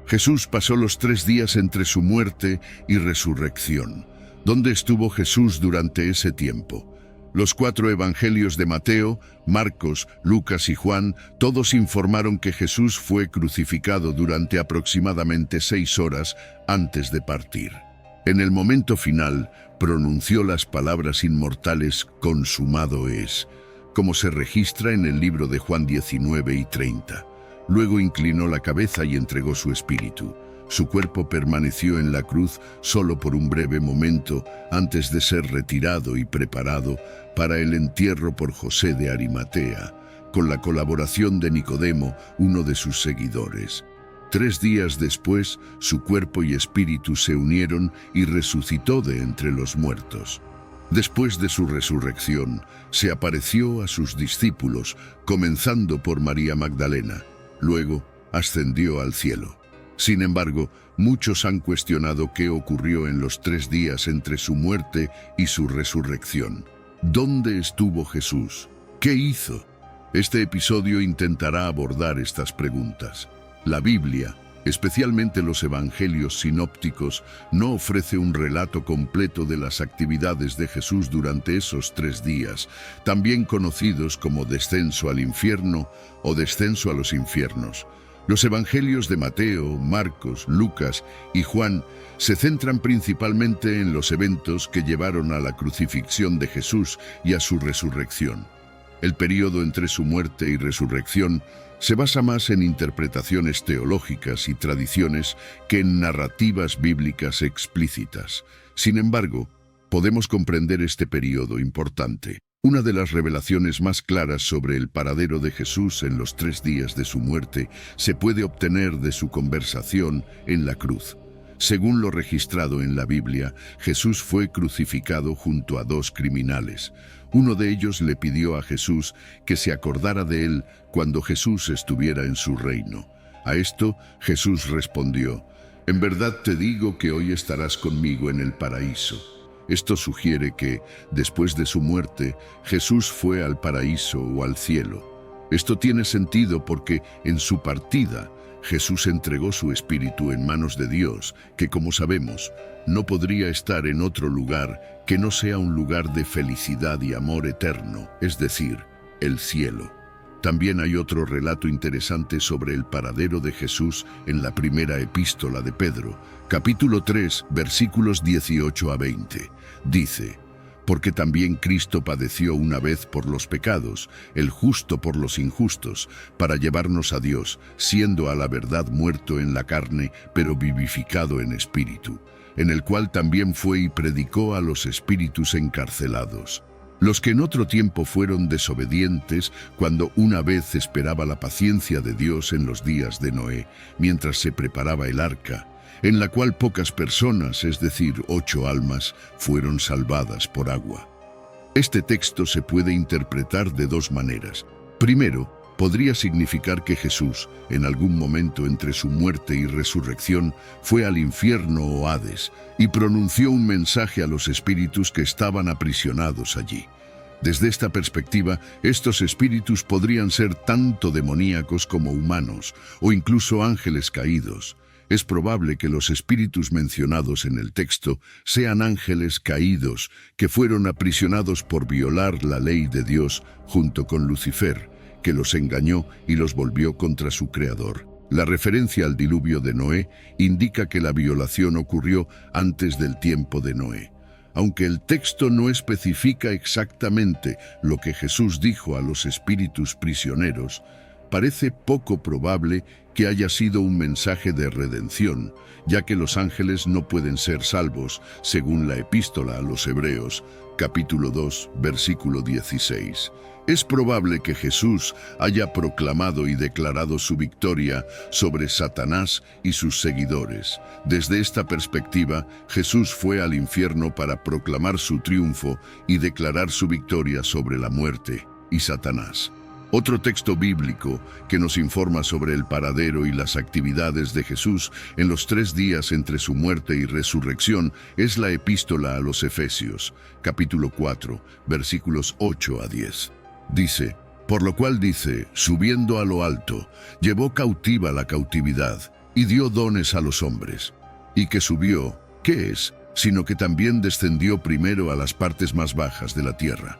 Jesús pasó los 3 días entre su muerte y resurrección. ¿Dónde estuvo Jesús durante ese tiempo? Los 4 evangelios de Mateo, Marcos, Lucas y Juan, todos informaron que Jesús fue crucificado durante aproximadamente 6 horas antes de partir. En el momento final, pronunció las palabras inmortales «consumado es», como se registra en el libro de Juan 19 y 30. Luego inclinó la cabeza y entregó su espíritu. Su cuerpo permaneció en la cruz solo por un breve momento antes de ser retirado y preparado para el entierro por José de Arimatea, con la colaboración de Nicodemo, uno de sus seguidores. 3 días después, su cuerpo y espíritu se unieron y resucitó de entre los muertos. Después de su resurrección, se apareció a sus discípulos, comenzando por María Magdalena. Luego, ascendió al cielo. Sin embargo, muchos han cuestionado qué ocurrió en los 3 días entre su muerte y su resurrección. ¿Dónde estuvo Jesús? ¿Qué hizo? Este episodio intentará abordar estas preguntas. La Biblia, especialmente los evangelios sinópticos, no ofrece un relato completo de las actividades de Jesús durante esos 3 días, también conocidos como descenso al infierno o descenso a los infiernos. Los evangelios de Mateo, Marcos, Lucas y Juan se centran principalmente en los eventos que llevaron a la crucifixión de Jesús y a su resurrección. El período entre su muerte y resurrección se basa más en interpretaciones teológicas y tradiciones que en narrativas bíblicas explícitas. Sin embargo, podemos comprender este período importante. Una de las revelaciones más claras sobre el paradero de Jesús en los 3 días de su muerte se puede obtener de su conversación en la cruz. Según lo registrado en la Biblia, Jesús fue crucificado junto a 2 criminales. Uno de ellos le pidió a Jesús que se acordara de él cuando Jesús estuviera en su reino. A esto, Jesús respondió: «En verdad te digo que hoy estarás conmigo en el paraíso». Esto sugiere que, después de su muerte, Jesús fue al paraíso o al cielo. Esto tiene sentido porque, en su partida, Jesús entregó su espíritu en manos de Dios, que, como sabemos, no podría estar en otro lugar que no sea un lugar de felicidad y amor eterno, es decir, el cielo. También hay otro relato interesante sobre el paradero de Jesús en la primera epístola de Pedro, capítulo 3, versículos 18 a 20. Dice: «Porque también Cristo padeció una vez por los pecados, el justo por los injustos, para llevarnos a Dios, siendo a la verdad muerto en la carne, pero vivificado en espíritu, en el cual también fue y predicó a los espíritus encarcelados, los que en otro tiempo fueron desobedientes cuando una vez esperaba la paciencia de Dios en los días de Noé, mientras se preparaba el arca, en la cual pocas personas, es decir, 8 almas, fueron salvadas por agua». Este texto se puede interpretar de 2 maneras. Primero, podría significar que Jesús, en algún momento entre su muerte y resurrección, fue al infierno o Hades y pronunció un mensaje a los espíritus que estaban aprisionados allí. Desde esta perspectiva, estos espíritus podrían ser tanto demoníacos como humanos, o incluso ángeles caídos. Es probable que los espíritus mencionados en el texto sean ángeles caídos que fueron aprisionados por violar la ley de Dios junto con Lucifer, que los engañó y los volvió contra su creador. La referencia al diluvio de Noé indica que la violación ocurrió antes del tiempo de Noé. Aunque el texto no especifica exactamente lo que Jesús dijo a los espíritus prisioneros, parece poco probable que haya sido un mensaje de redención, ya que los ángeles no pueden ser salvos, según la epístola a los Hebreos, capítulo 2, versículo 16. Es probable que Jesús haya proclamado y declarado su victoria sobre Satanás y sus seguidores. Desde esta perspectiva, Jesús fue al infierno para proclamar su triunfo y declarar su victoria sobre la muerte y Satanás. Otro texto bíblico que nos informa sobre el paradero y las actividades de Jesús en los 3 días entre su muerte y resurrección es la epístola a los Efesios, capítulo 4, versículos 8 a 10. Dice: «Por lo cual dice, subiendo a lo alto, llevó cautiva la cautividad, y dio dones a los hombres. Y que subió, ¿qué es? Sino que también descendió primero a las partes más bajas de la tierra.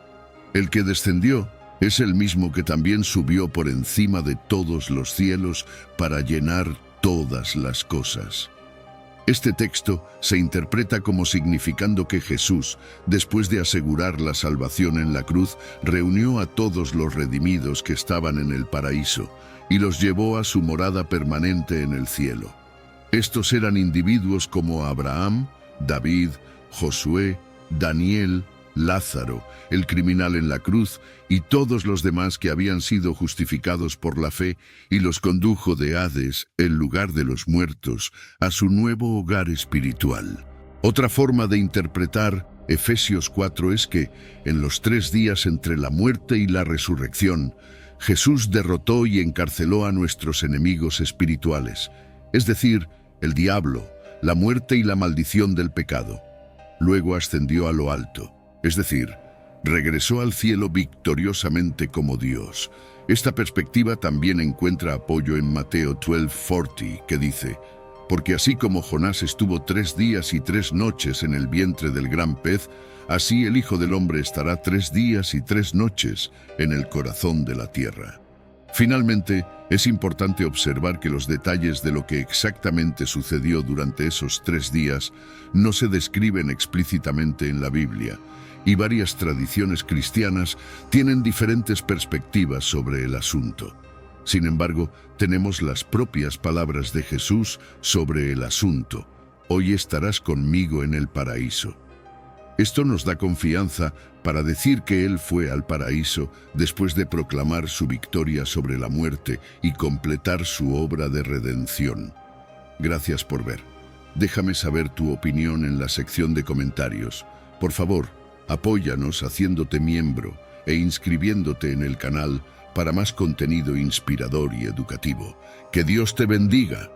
El que descendió es el mismo que también subió por encima de todos los cielos para llenar todas las cosas. Este texto se interpreta como significando que Jesús, después de asegurar la salvación en la cruz, reunió a todos los redimidos que estaban en el paraíso y los llevó a su morada permanente en el cielo. Estos eran individuos como Abraham, David, Josué, Daniel, Lázaro, el criminal en la cruz, y todos los demás que habían sido justificados por la fe, y los condujo de Hades, el lugar de los muertos, a su nuevo hogar espiritual. Otra forma de interpretar Efesios 4 es que, en los 3 días entre la muerte y la resurrección, Jesús derrotó y encarceló a nuestros enemigos espirituales, es decir, el diablo, la muerte y la maldición del pecado. Luego ascendió a lo alto, es decir, regresó al cielo victoriosamente como Dios. Esta perspectiva también encuentra apoyo en Mateo 12:40, que dice: porque así como Jonás estuvo 3 días y 3 noches en el vientre del gran pez, así el Hijo del Hombre estará 3 días y 3 noches en el corazón de la tierra. Finalmente, es importante observar que los detalles de lo que exactamente sucedió durante esos 3 días no se describen explícitamente en la Biblia, y varias tradiciones cristianas tienen diferentes perspectivas sobre el asunto. Sin embargo, tenemos las propias palabras de Jesús sobre el asunto: hoy estarás conmigo en el paraíso. Esto nos da confianza para decir que Él fue al paraíso después de proclamar su victoria sobre la muerte y completar su obra de redención. Gracias por ver. Déjame saber tu opinión en la sección de comentarios. Por favor, apóyanos haciéndote miembro e inscribiéndote en el canal para más contenido inspirador y educativo. ¡Que Dios te bendiga!